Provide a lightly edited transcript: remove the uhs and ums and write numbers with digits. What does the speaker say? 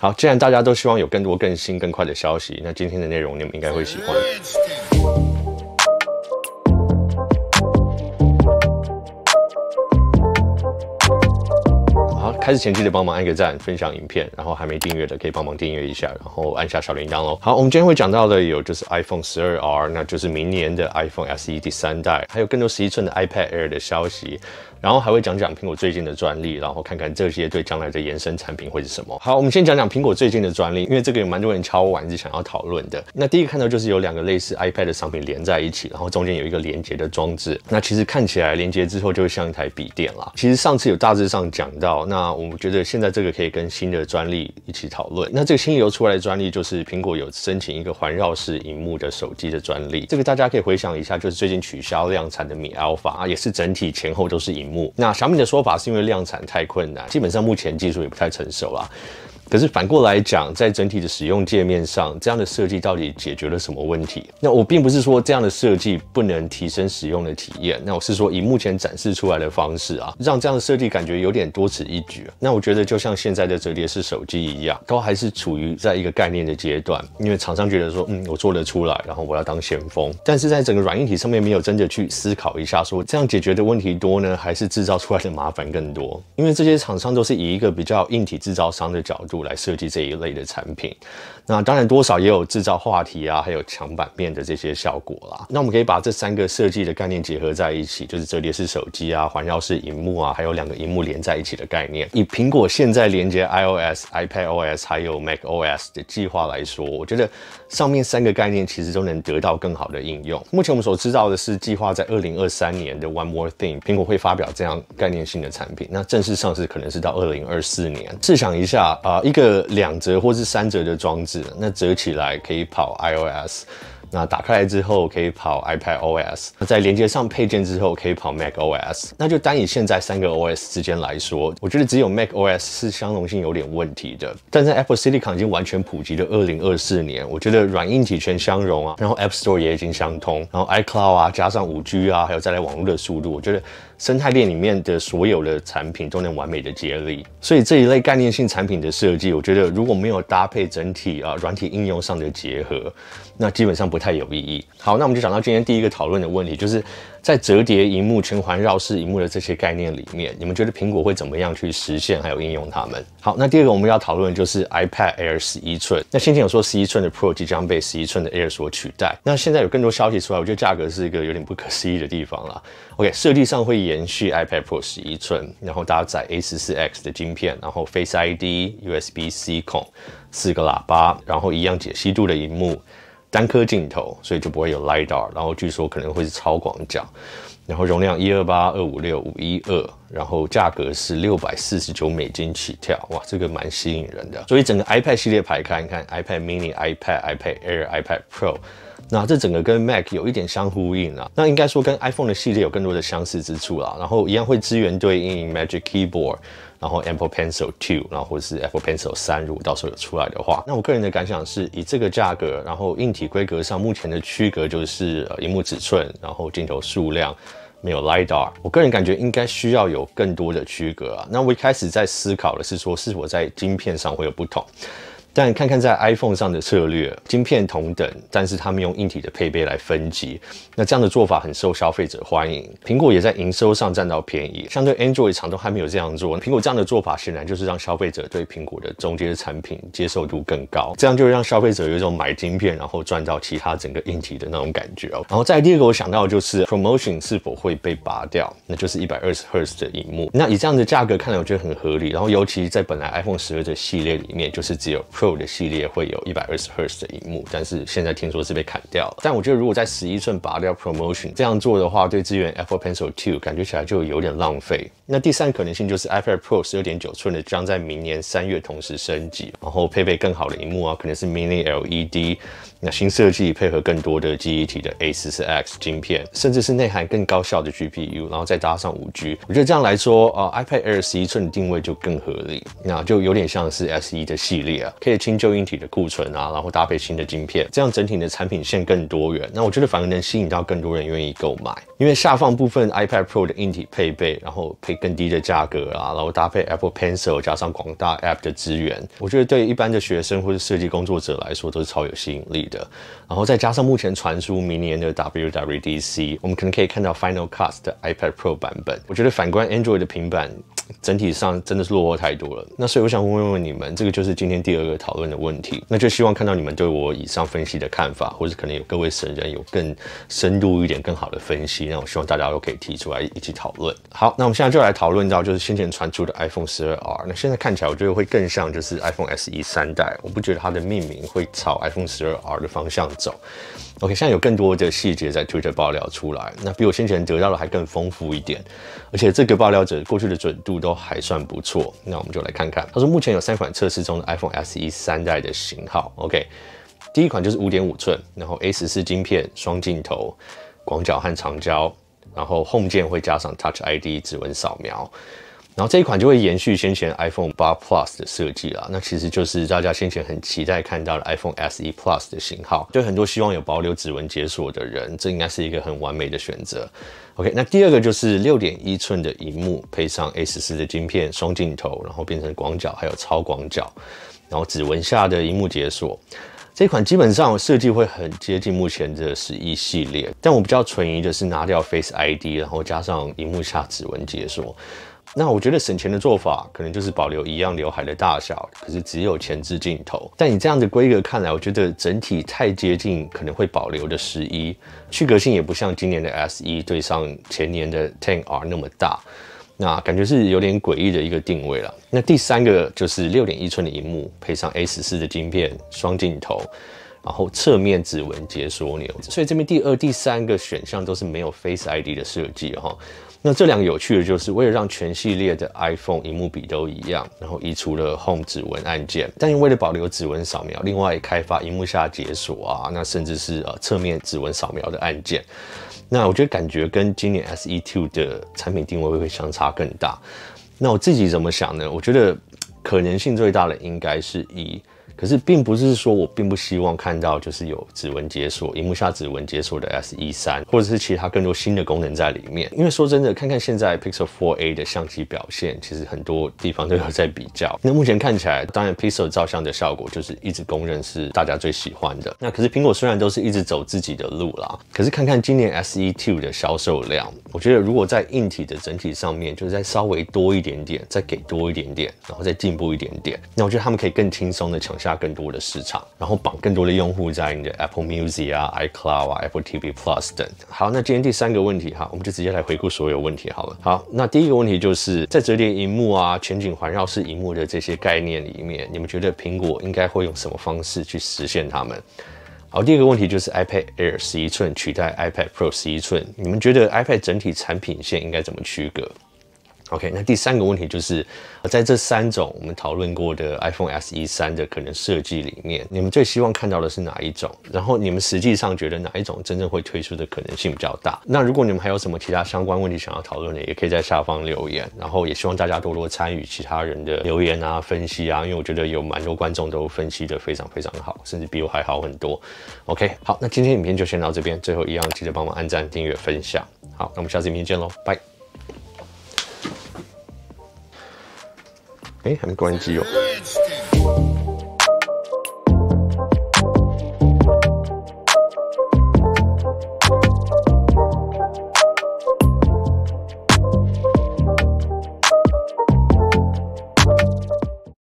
好，既然大家都希望有更多、更新、更快的消息，那今天的内容你们应该会喜欢。好，开始前记得帮忙按个赞、分享影片，然后还没订阅的可以帮忙订阅一下，然后按下小铃铛咯。好，我们今天会讲到的有就是 iPhone 12R， 那就是明年的 iPhone SE 第3代，还有更多11寸的 iPad Air 的消息。然后还会讲讲苹果最近的专利，然后看看这些对将来的延伸产品会是什么。好，我们先讲讲苹果最近的专利，因为这个有蛮多人敲碗一直想要讨论的。那第一个看到就是有2个类似 iPad 的商品连在一起，然后中间有一个连接的装置。那其实看起来连接之后就会像一台笔电啦。其实上次有大致上讲到，那我们觉得现在这个可以跟新的专利一起讨论。那这个新流出来的专利就是苹果有申请一个环绕式萤幕的手机的专利。这个大家可以回想一下，就是最近取消量产的米 Alpha 也是整体前后都是萤幕。那小米的说法是因为量产太困难，基本上目前技术也不太成熟啦。可是反过来讲，在整体的使用界面上，这样的设计到底解决了什么问题？那我并不是说这样的设计不能提升使用的体验，那我是说以目前展示出来的方式啊，让这样的设计感觉有点多此一举。那我觉得就像现在的折叠式手机一样，都还是处于在一个概念的阶段，因为厂商觉得说，我做得出来，然后我要当先锋，但是在整个软硬体上面没有真的去思考一下，说这样解决的问题多呢，还是制造出来的麻烦更多？因为这些厂商都是以一个比较硬体制造商的角度来设计这一类的产品，那当然多少也有制造话题啊，还有抢版面的这些效果啦。那我们可以把这3个设计的概念结合在一起，就是折叠式手机啊、环绕式萤幕啊，还有2个萤幕连在一起的概念。以苹果现在连接 iOS、iPadOS 还有 macOS 的计划来说，我觉得上面3个概念其实都能得到更好的应用。目前我们所知道的是，计划在2023年的 One More Thing， 苹果会发表这样概念性的产品。那正式上市可能是到2024年。试想一下一个2折或是3折的装置，那折起来可以跑 iOS。那打开来之后可以跑 iPadOS， 在连接上配件之后可以跑 macOS。那就单以现在3个 OS 之间来说，我觉得只有 macOS 是相容性有点问题的。但在 Apple Silicon 已经完全普及的2024年，我觉得软硬体全相容啊，然后 App Store 也已经相通，然后 iCloud 啊，加上5G 啊，还有再来网络的速度，我觉得生态链里面的所有的产品都能完美的接力。所以这一类概念性产品的设计，我觉得如果没有搭配整体软体应用上的结合，那基本上不太有意义。好，那我们就讲到今天第一个讨论的问题，就是在折叠萤幕、全环绕式萤幕的这些概念里面，你们觉得苹果会怎么样去实现还有应用它们？好，那第二个我们要讨论的就是 iPad Air 11寸。那先前有说11寸的 Pro 即将被11寸的 Air 所取代，那现在有更多消息出来，我觉得价格是一个有点不可思议的地方啦。OK， 设计上会延续 iPad Pro 11寸，然后搭载 A14X 的晶片，然后 Face ID、USB-C 孔、4个喇叭，然后一样解析度的萤幕。单颗镜头，所以就不会有 LiDAR， 然后据说可能会是超广角，然后容量128、256、512，然后价格是$649起跳，哇，这个蛮吸引人的。所以整个 iPad 系列排开，你看 iPad mini、iPad Air、iPad Pro。那这整个跟 Mac 有一点相呼应啊，那应该说跟 iPhone 的系列有更多的相似之处啦，然后一样会支援对应 Magic Keyboard， 然后 Apple Pencil 2， 然后或者是 Apple Pencil 3，如果到时候有出来的话。那我个人的感想是，以这个价格，然后硬体规格上目前的区隔就是萤幕尺寸，然后镜头数量。没有 LiDAR， 我个人感觉应该需要有更多的区隔啊。那我一开始在思考的是说，是否在晶片上会有不同。但看看在 iPhone 上的策略，晶片同等，但是他们用硬体的配备来分级，那这样的做法很受消费者欢迎。苹果也在营收上占到便宜，相对 Android 厂都还没有这样做。苹果这样的做法显然就是让消费者对苹果的中阶产品接受度更高，这样就会让消费者有一种买晶片然后赚到其他整个硬体的那种感觉哦。然后再来第二个我想到的就是 Promotion 是否会被拔掉，那就是120Hz 的萤幕。那以这样的价格看来，我觉得很合理。然后尤其在本来 iPhone 12的系列里面，就是只有Pro 的系列会有120Hz 的萤幕，但是现在听说是被砍掉了。但我觉得如果在11寸拔掉 Promotion 这样做的话，对支援 Apple Pencil 2感觉起来就有点浪费。那第三个可能性就是 iPad Pro 12.9寸的将在明年3月同时升级，然后配备更好的萤幕啊，可能是 Mini LED。那新设计配合更多的记忆体的 A14X 晶片，甚至是内含更高效的 GPU， 然后再搭上5G， 我觉得这样来说，iPad Air 11寸的定位就更合理，那就有点像是SE 的系列啊，可以以清旧硬体的库存啊，然后搭配新的晶片，这样整体的产品线更多元。那我觉得反而能吸引到更多人愿意购买，因为下放部分 iPad Pro 的硬体配备，然后配更低的价格啊，然后搭配 Apple Pencil 加上广大 App 的资源，我觉得对一般的学生或者设计工作者来说都是超有吸引力的。然后再加上目前传出明年的 WWDC， 我们可能可以看到 Final Cut 的 iPad Pro 版本。我觉得反观 Android 的平板，整体上真的是落后太多了。那所以我想问你们，这个就是今天第2个讨论的问题。那就希望看到你们对我以上分析的看法，或者可能有各位神人有更深度一点、更好的分析。那我希望大家都可以提出来一起讨论。好，那我们现在就来讨论到就是先前传出的 iPhone 12R。那现在看起来，我觉得会更像就是 iPhone SE 3代。我不觉得它的命名会朝 iPhone 12R 的方向走。OK， 现在有更多的细节在 Twitter 爆料出来，那比我先前得到的还更丰富一点，而且这个爆料者过去的准度都还算不错。那我们就来看看，他说目前有3款测试中的 iPhone SE 3代的型号。OK， 第一款就是 5.5 寸，然后 A14 晶片，双镜头，广角和长焦，然后 Home 键会加上 Touch ID 指纹扫描。然后这一款就会延续先前 iPhone 8 Plus 的设计啦，那其实就是大家先前很期待看到的 iPhone SE Plus 的型号。对很多希望有保留指纹解锁的人，这应该是一个很完美的选择。OK， 那第2个就是 6.1 寸的萤幕，配上 A14 的晶片，双镜头，然后变成广角还有超广角，然后指纹下的萤幕解锁。这款基本上设计会很接近目前的11系列，但我比较存疑的是拿掉 Face ID， 然后加上萤幕下指纹解锁。那我觉得省钱的做法可能就是保留一样刘海的大小，可是只有前置镜头。但以这样的规格看来，我觉得整体太接近可能会保留的11，区隔性也不像今年的 SE 对上前年的 10R 那么大。那感觉是有点诡异的一个定位了。那第3个就是 6.1 寸的萤幕，配上 A14 的晶片，双镜头，然后侧面指纹解锁钮。所以这边第2、第3个选项都是没有 Face ID 的设计哈。那这2个有趣的就是，为了让全系列的 iPhone 萤幕比都一样，然后移除了 Home 指纹按键，但因为了保留指纹扫描，另外开发萤幕下解锁啊，那甚至是侧面指纹扫描的按键。那我觉得感觉跟今年 SE2 的产品定位会相差更大。那我自己怎么想呢？我觉得可能性最大的应该是1。可是并不是说我并不希望看到就是有指纹解锁、萤幕下指纹解锁的 SE 3，或者是其他更多新的功能在里面。因为说真的，看看现在 Pixel 4a 的相机表现，其实很多地方都有在比较。那目前看起来，当然 Pixel 照相的效果就是一直公认是大家最喜欢的。那可是苹果虽然都是一直走自己的路啦，可是看看今年 SE2 的销售量，我觉得如果在硬体的整体上面，就是再稍微多一点点，再给多一点点，然后再进步一点点，那我觉得他们可以更轻松的抢下更多的市场，然后绑更多的用户在你的 Apple Music 啊、iCloud 啊、Apple TV Plus 等。好，那今天第3个问题哈，我们就直接来回顾所有问题好了。好，那第1个问题就是在折叠萤幕啊、全景环绕式萤幕的这些概念里面，你们觉得苹果应该会用什么方式去实现它们？好，第2个问题就是 iPad Air 11寸取代 iPad Pro 11寸，你们觉得 iPad 整体产品线应该怎么区隔？OK， 那第3个问题就是在这3种我们讨论过的 iPhone SE 3的可能设计里面，你们最希望看到的是哪一种？然后你们实际上觉得哪一种真正会推出的可能性比较大？那如果你们还有什么其他相关问题想要讨论的，也可以在下方留言。然后也希望大家多多参与其他人的留言啊、分析啊，因为我觉得有蛮多观众都分析的非常非常好，甚至比我还好很多。OK， 好，那今天影片就先到这边，最后一样记得帮忙按赞、订阅、分享。好，那我们下次影片见喽，拜。还没关机哦。